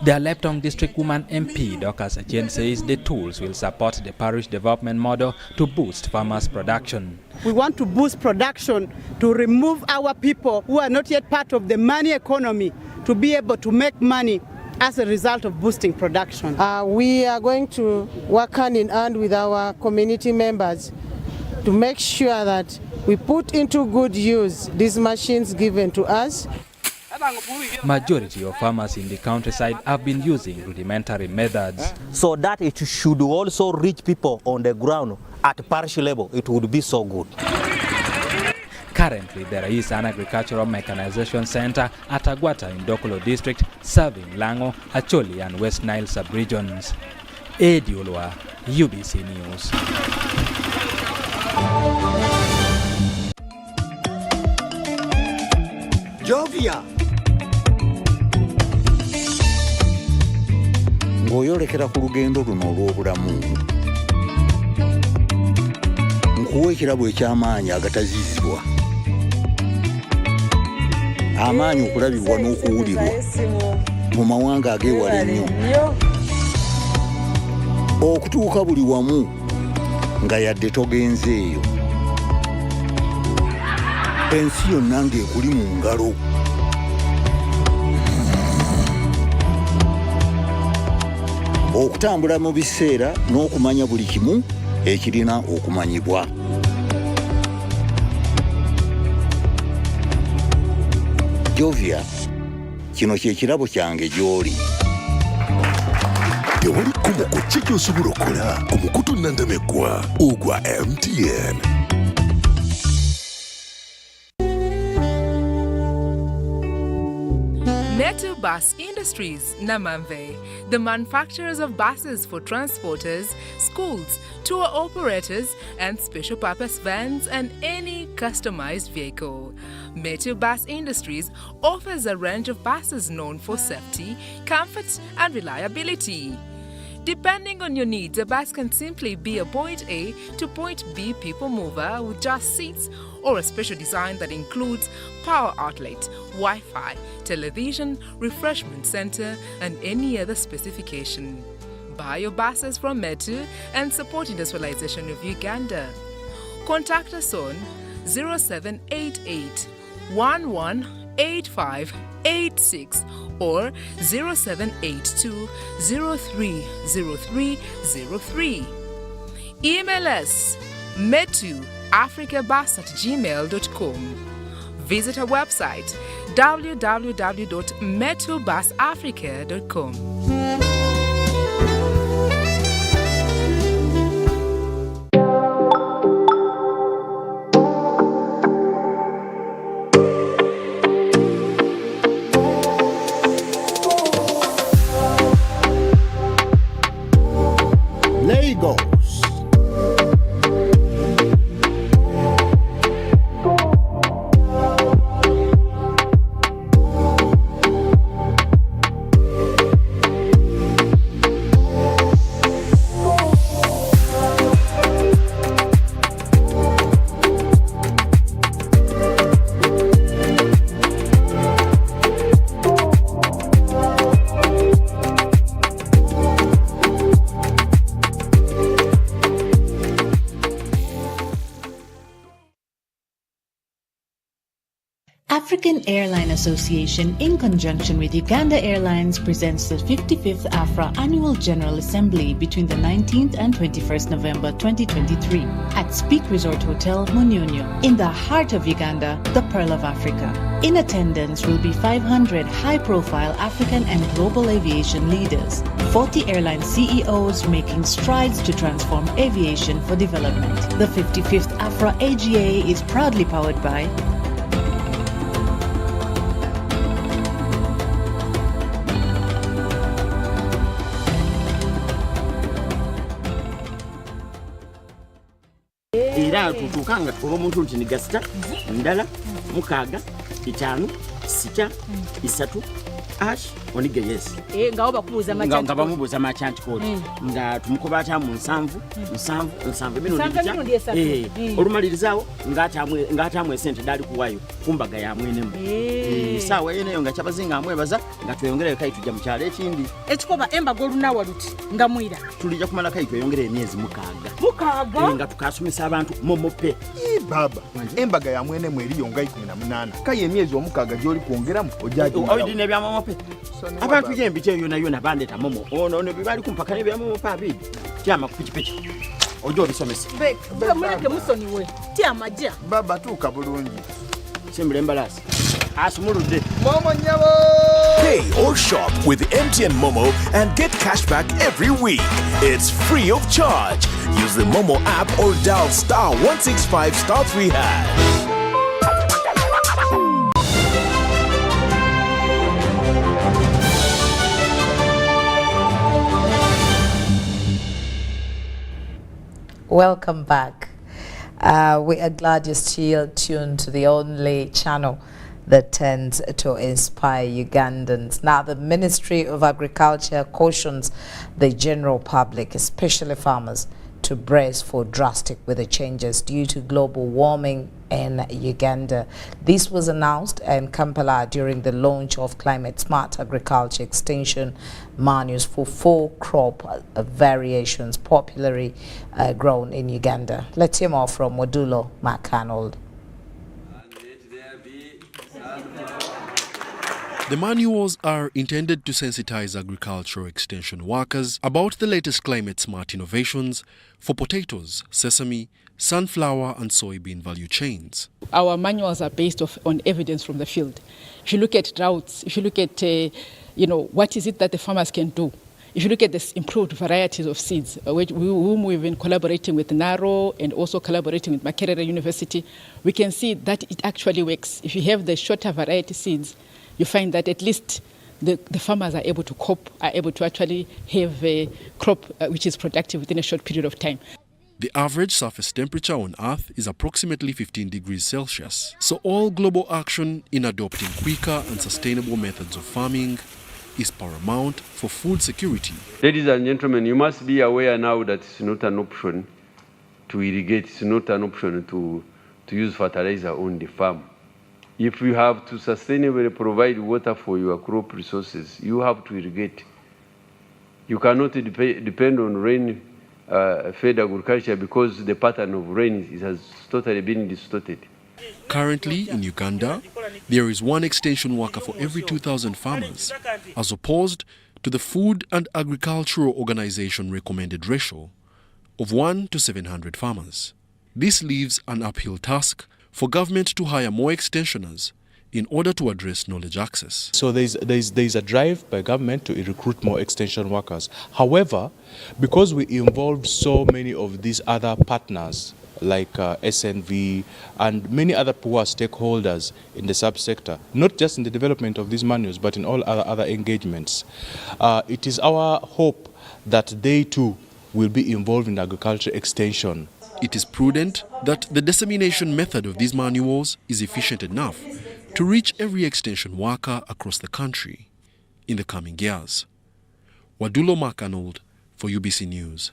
The Leptong District Woman MP, Dorcas Achen, says the tools will support the parish development model to boost farmers' production. We want to boost production to remove our people who are not yet part of the money economy to be able to make money as a result of boosting production. We are going to work hand in hand with our community members to make sure that we put into good use these machines given to us. Majority of farmers in the countryside have been using rudimentary methods. So that it should also reach people on the ground at parish level, it would be so good. Currently, there is an agricultural mechanization center at Agwata in Dokolo district, serving Lango, Acholi and West Nile sub-regions. Eddie Olwa, UBC News. Jovia. Ng'oyolekera ku lugendo luno olw'obulamu. Nkuwa ekirabo eky'amaanyi agatazizibwa. Amaanyi okulabibwa n'okuwulirwa mu mawanga ag'ewala ennyo. Okutuuka buli wamu nga yadde togenzeeyo. Ensi yonna ng'ekuli mu ngalo. Okutambula mu biseera n'okumanya buli kimu ekirina okumanyibwa. Jovia, kino kye kirabo kyange gy'oli. Tewali kkubo ki gy'osobola okukola ku mukutu nnandameggwa ogwa MTN. Metu Bus Industries, Namamve, the manufacturers of buses for transporters, schools, tour operators, and special purpose vans and any customized vehicle. Metu Bus Industries offers a range of buses known for safety, comfort, and reliability. Depending on your needs, a bus can simply be a point A to point B people mover with just seats, or a special design that includes power outlet, Wi-Fi, television, refreshment center, and any other specification. Buy your buses from Metu and support industrialization of Uganda. Contact us on 0788 118586 or 0782 030303. Email us metuafricabus@gmail.com. Visit our website www.metubusafrica.com. Lagos. African Airline Association, in conjunction with Uganda Airlines, presents the 55th AFRA Annual General Assembly between the 19th and 21st November 2023 at Speak Resort Hotel, Munyonyo, in the heart of Uganda, the Pearl of Africa. In attendance will be 500 high-profile African and global aviation leaders, 40 airline CEOs making strides to transform aviation for development. The 55th AFRA AGA is proudly powered by era tutukanga omuntu nti nigasita ndala mukaga itano sita isatu ash onige yes nga obakubuza machanti nga bamubuza machanti code nga tumukoba ata mu nsanvu bino olumalirizawo ngata amwe sente dali kuwayo kumbaga ya mwenemu sawa yeneyo nga kyabazinga amwebaza nga tweyongere kai tujja mu kyalo ekindi ekikoba embaga olunawa luti nga mwira tulija kumala kai tweyongere emyezi mukaga nga tukasumisa abantu momope baba embaga ya mwenemu eriyo nga 18 kai emyezi omukaga gyoli kuongeramu ojaji oyidine bya momope abantu yembi yona bandeta momo ono ne bibali kumpaka ne bya momo pabi tyama kupichipichi ojo bisomese beka muleke musoni we tyamaja baba tuka bulungi simbule embalasi asumulude momo nyabo. Pay or shop with MTN Momo and get cashback every week. It's free of charge. Use the Momo app or dial *165*3#. Welcome back. We are glad you're still tuned to the only channel that tends to inspire Ugandans. Now, the Ministry of Agriculture cautions the general public, especially farmers, to brace for drastic weather changes due to global warming in Uganda. This was announced in Kampala during the launch of Climate Smart Agriculture Extension Manuals for 4 crop variations popularly grown in Uganda. Let's hear more from Wadulo Makerere. The manuals are intended to sensitize agricultural extension workers about the latest climate-smart innovations for potatoes, sesame, sunflower and soybean value chains. Our manuals are based on evidence from the field. If you look at droughts, if you look at what is it that the farmers can do, if you look at the improved varieties of seeds, whom we've been collaborating with NARO and also collaborating with Makerere University, we can see that it actually works. If you have the shorter variety seeds, you find that at least the farmers are able to cope, are able to actually have a crop which is productive within a short period of time. The average surface temperature on Earth is approximately 15 degrees Celsius, so all global action in adopting quicker and sustainable methods of farming is paramount for food security. Ladies and gentlemen, you must be aware now that it's not an option to irrigate, it's not an option to use fertilizer on the farm. If you have to sustainably provide water for your crop resources, you have to irrigate. You cannot depend on rain-fed agriculture because the pattern of rain has totally been distorted. Currently in Uganda, there is 1 extension worker for every 2,000 farmers, as opposed to the Food and Agricultural Organization recommended ratio of 1 to 700 farmers. This leaves an uphill task for government to hire more extensioners in order to address knowledge access. So there's a drive by government to recruit more extension workers. However, because we involve so many of these other partners like SNV and many other poor stakeholders in the subsector, not just in the development of these manuals, but in all other engagements, it is our hope that they too will be involved in agriculture extension. It is prudent that the dissemination method of these manuals is efficient enough to reach every extension worker across the country in the coming years. Wadulo Makerere for UBC News.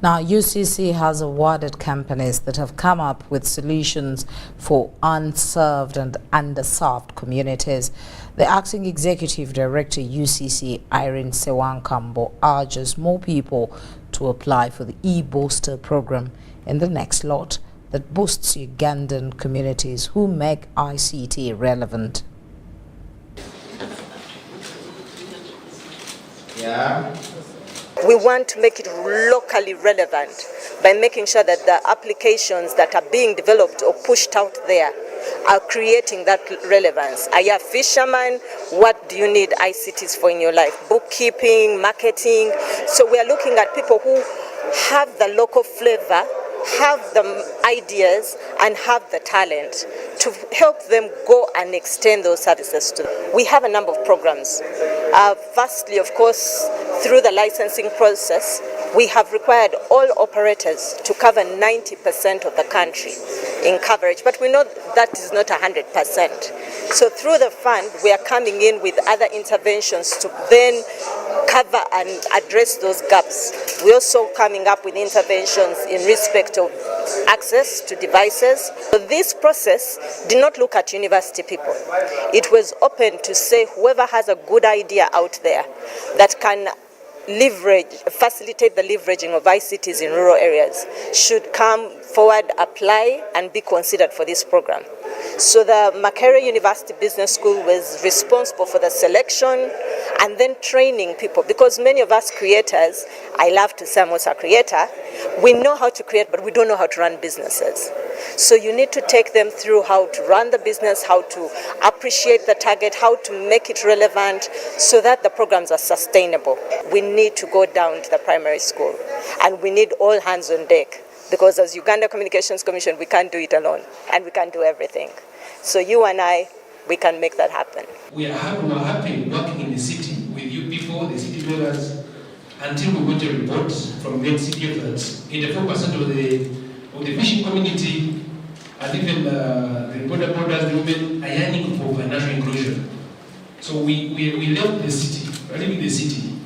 Now, UCC has awarded companies that have come up with solutions for unserved and underserved communities. The Acting Executive Director, UCC, Irene Sewankambo, urges more people to apply for the e-Booster program in the next lot that boosts Ugandan communities who make ICT relevant. We want to make it locally relevant by making sure that the applications that are being developed or pushed out there are creating that relevance. Are you a fisherman? What do you need ICTs for in your life? Bookkeeping, marketing. So we are looking at people who have the local flavor, have the ideas, and have the talent to help them go and extend those services to them. We have a number of programs. Firstly, of course, through the licensing process, we have required all operators to cover 90% of the country in coverage, but we know that is not 100%. So through the fund, we are coming in with other interventions to then cover and address those gaps. We're also coming up with interventions in respect of access to devices. So this process did not look at university people. It was open to say whoever has a good idea out there that can facilitate the leveraging of ICTs in rural areas should come forward, apply, and be considered for this program. So the Makerere University Business School was responsible for the selection and then training people, because many of us creators, I love to say I'm also a creator, we know how to create, but we don't know how to run businesses. So you need to take them through how to run the business, how to appreciate the target, how to make it relevant so that the programs are sustainable. We need to go down to the primary school, and we need all hands on deck, because as Uganda Communications Commission, we can't do it alone, and we can't do everything. So you and I, we can make that happen. We are happy working in the city with you people, the city dwellers, until we got a report from the city that 84% of the fishing community and even the border borders, the women are yearning for financial inclusion. So we left the city, leaving the city,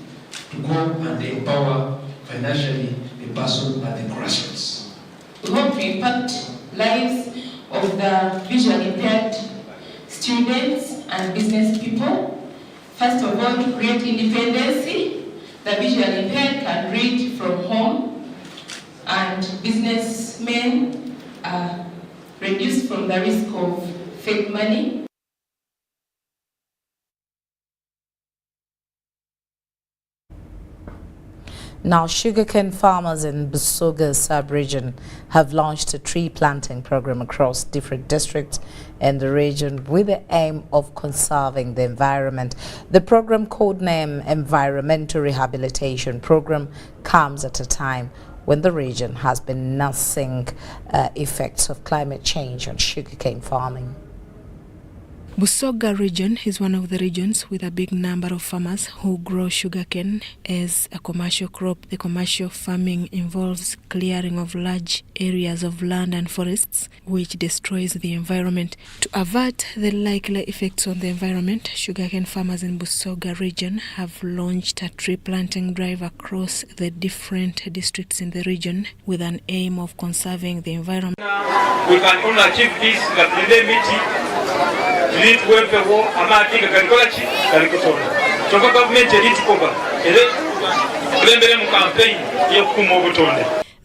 to go and empower financially the person at the grassroots. We hope to impact lives of the visually impaired students and business people. First of all, to create independence. The visually impaired can read from home, and businessmen are reduced from the risk of fake money. Now, sugarcane farmers in Busoga sub-region have launched a tree planting program across different districts in the region with the aim of conserving the environment. The program, codenamed Environmental Rehabilitation Program, comes at a time when the region has been nursing effects of climate change on sugarcane farming. Busoga region is one of the regions with a big number of farmers who grow sugarcane as a commercial crop. The commercial farming involves clearing of large areas of land and forests, which destroys the environment. To avert the likely effects on the environment, sugarcane farmers in Busoga region have launched a tree planting drive across the different districts in the region with an aim of conserving the environment. We can only achieve this that the meeting.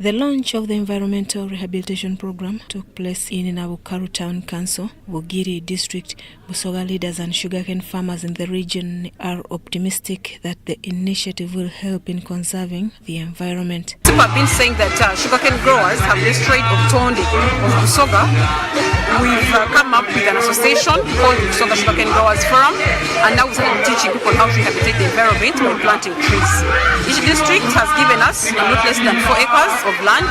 The launch of the Environmental Rehabilitation Program took place in Nabukaru Town Council, Bugiri District. Busoga leaders and sugarcane farmers in the region are optimistic that the initiative will help in conserving the environment. People have been saying that sugarcane growers have destroyed Otonde of Busoga. We've come up with an association called Busoga Sugarcane Growers Forum, and now we're teaching people how to rehabilitate the environment by planting trees. Each district has given us not less than 4 acres of land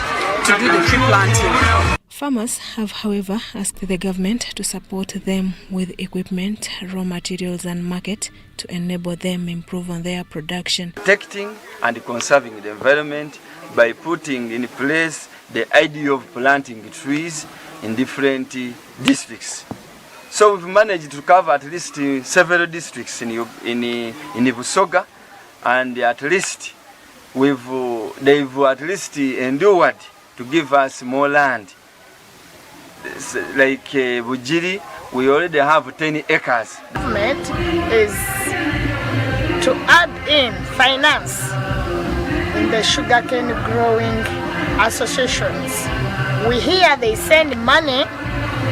to do the tree planting. Farmers have, however, asked the government to support them with equipment, raw materials and market to enable them improve on their production. Protecting and conserving the environment by putting in place the idea of planting trees in different districts. So we've managed to cover at least several districts in Busoga, and at least they've at least endured to give us more land. Like Bugiri, we already have 10 acres. Government is to add in finance in the sugarcane growing associations We hear they send money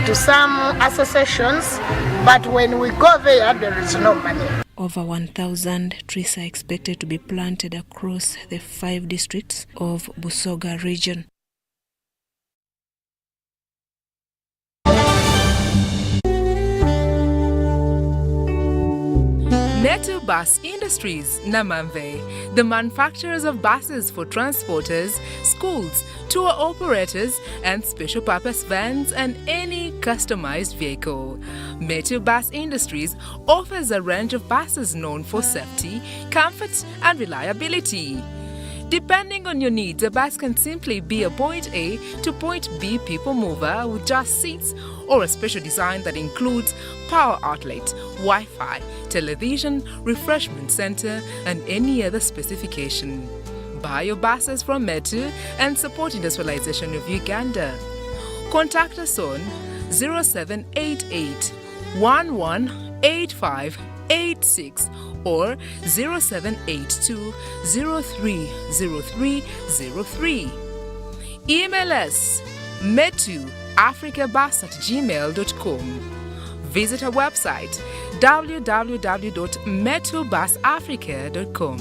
to some associations, but when we go there is no money. Over 1,000 trees are expected to be planted across the 5 districts of Busoga region. Metu Bus Industries, Namamve, the manufacturers of buses for transporters, schools, tour operators, and special purpose vans and any customized vehicle. Metu Bus Industries offers a range of buses known for safety, comfort, and reliability. Depending on your needs, a bus can simply be a point A to point B people mover with just seats, or a special design that includes power outlet, Wi-Fi, television, refreshment center, and any other specification. Buy your buses from Metu and support industrialization of Uganda. Contact us on 0788 118586 or 0782 030303. Email us metuafricabus@gmail.com. Visit our website www.metubusafrica.com.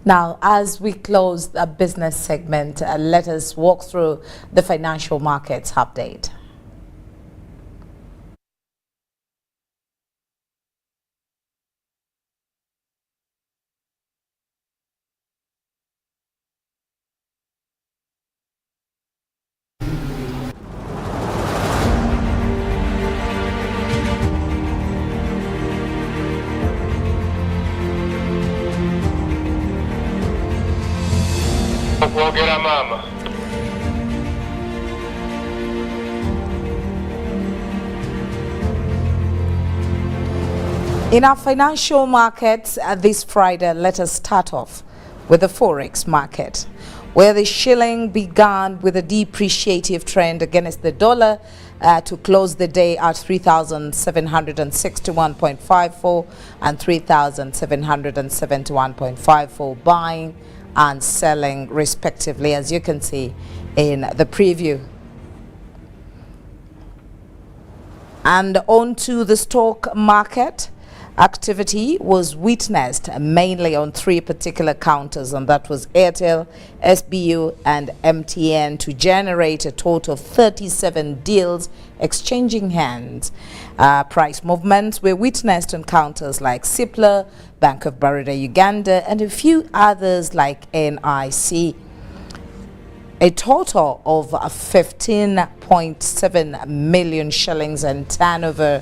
Now, as we close the business segment, let us walk through the financial markets update. In our financial markets this Friday, let us start off with the Forex market, where the shilling began with a depreciative trend against the dollar to close the day at 3,761.54 and 3,771.54, buying and selling respectively, as you can see in the preview. And on to the stock market. Activity was witnessed mainly on 3 particular counters, and that was Airtel, SBU and MTN, to generate a total of 37 deals exchanging hands. Price movements were witnessed on counters like Cipla, Bank of Baroda Uganda, and a few others like NIC. A total of 15.7 million shillings in turnover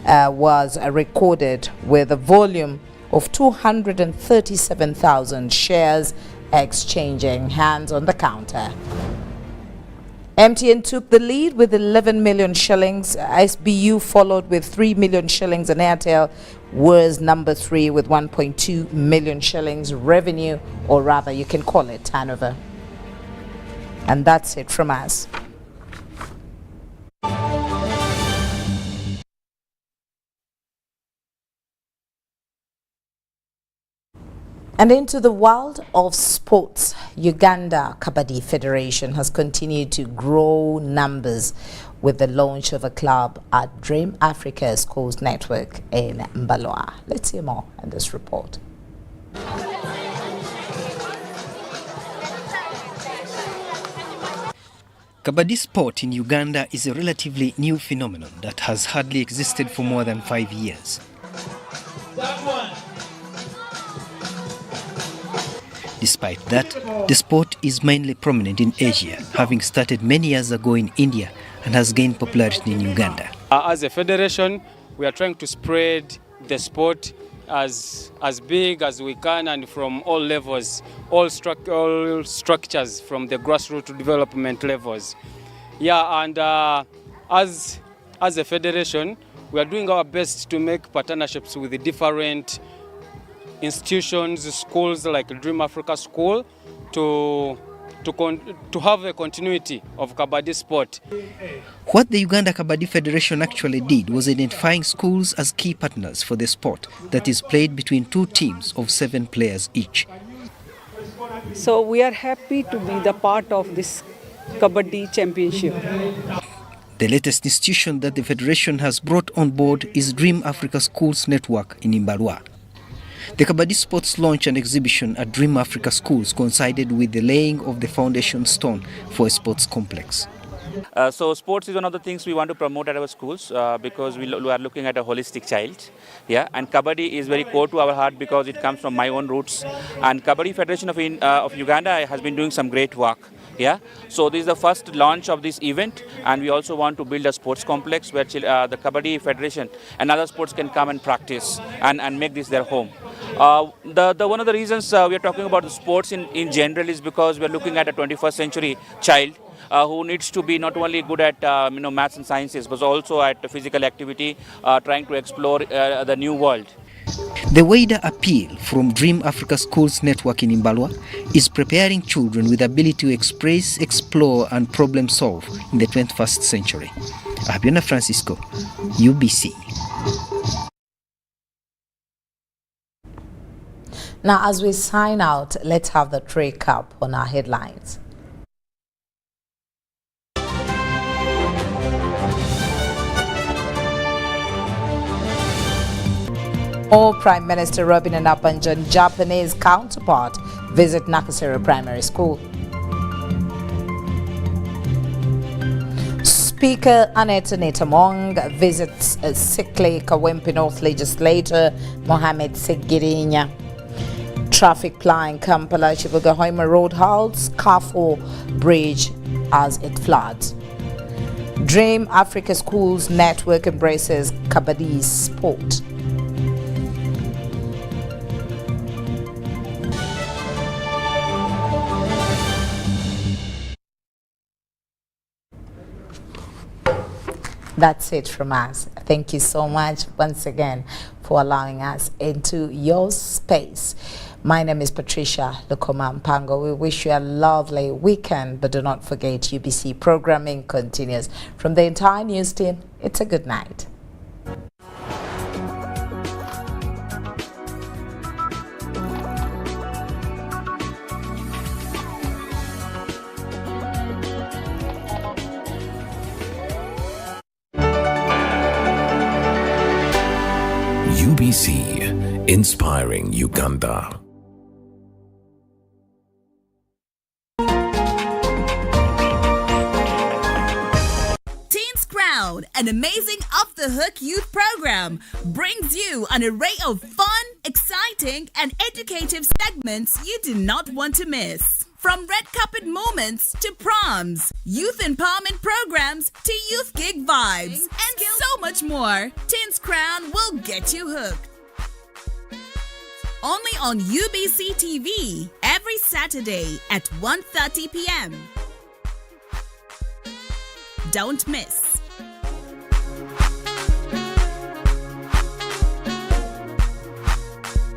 was recorded, with a volume of 237,000 shares exchanging hands on the counter. MTN took the lead with 11 million shillings. SBU followed with 3 million shillings, and Airtel was number 3 with 1.2 million shillings revenue, or rather you can call it turnover. And that's it from us. And into the world of sports, Uganda Kabaddi Federation has continued to grow numbers with the launch of a club at Dream Africa Schools Network in Mbaloa. Let's hear more in this report. Kabaddi sport in Uganda is a relatively new phenomenon that has hardly existed for more than 5 years. Despite that, the sport is mainly prominent in Asia, having started many years ago in India and has gained popularity in Uganda. As a federation, we are trying to spread the sport as big as we can, and from all levels, all structures, from the grassroots development levels. Yeah, and as a federation, we are doing our best to make partnerships with the different institutions, schools like Dream Africa School, to to have a continuity of Kabaddi sport. What the Uganda Kabaddi Federation actually did was identifying schools as key partners for the sport that is played between two teams of 7 players each. So we are happy to be the part of this Kabaddi championship. The latest institution that the Federation has brought on board is Dream Africa Schools Network in Imbalwa. The Kabaddi Sports launch and exhibition at Dream Africa Schools coincided with the laying of the foundation stone for a sports complex. So sports is one of the things we want to promote at our schools because we are looking at a holistic child. Yeah, and Kabaddi is very core to our heart because it comes from my own roots. And Kabaddi Federation of Uganda has been doing some great work. Yeah, so this is the first launch of this event, and we also want to build a sports complex where the Kabaddi Federation and other sports can come and practice and make this their home. One of the reasons we are talking about the sports in general is because we are looking at a 21st century child who needs to be not only good at maths and sciences, but also at physical activity, trying to explore the new world. The wider appeal from Dream Africa Schools Network in Imbalwa is preparing children with the ability to express, explore and problem solve in the 21st century. Abiona Francisco, UBC. Now, as we sign out, let's have the recap on our headlines. Prime Minister Robin Anabanjan Japanese counterpart visit Makerere Primary School. Speaker Annette Netamong visits Sikle Kawempe North Legislator Mohamed Segirinya. Traffic ply in Kampala Chibuga-Hoima Road halts Carrefour Bridge as it floods. Dream Africa Schools Network embraces Kabaddi sport. That's it from us. Thank you so much once again for allowing us into your space. My name is Patricia Lokomwa. We wish you a lovely weekend, but do not forget UBC programming continues. From the entire news team, it's a good night. UBC, inspiring Uganda. Teens Crown, an amazing off-the-hook youth program, brings you an array of fun, exciting, and educative segments you do not want to miss. From red carpet moments to proms, youth empowerment programs to youth gig vibes, and so much more, Teens Crown will get you hooked. Only on UBC TV every Saturday at 1:30 p.m. Don't miss.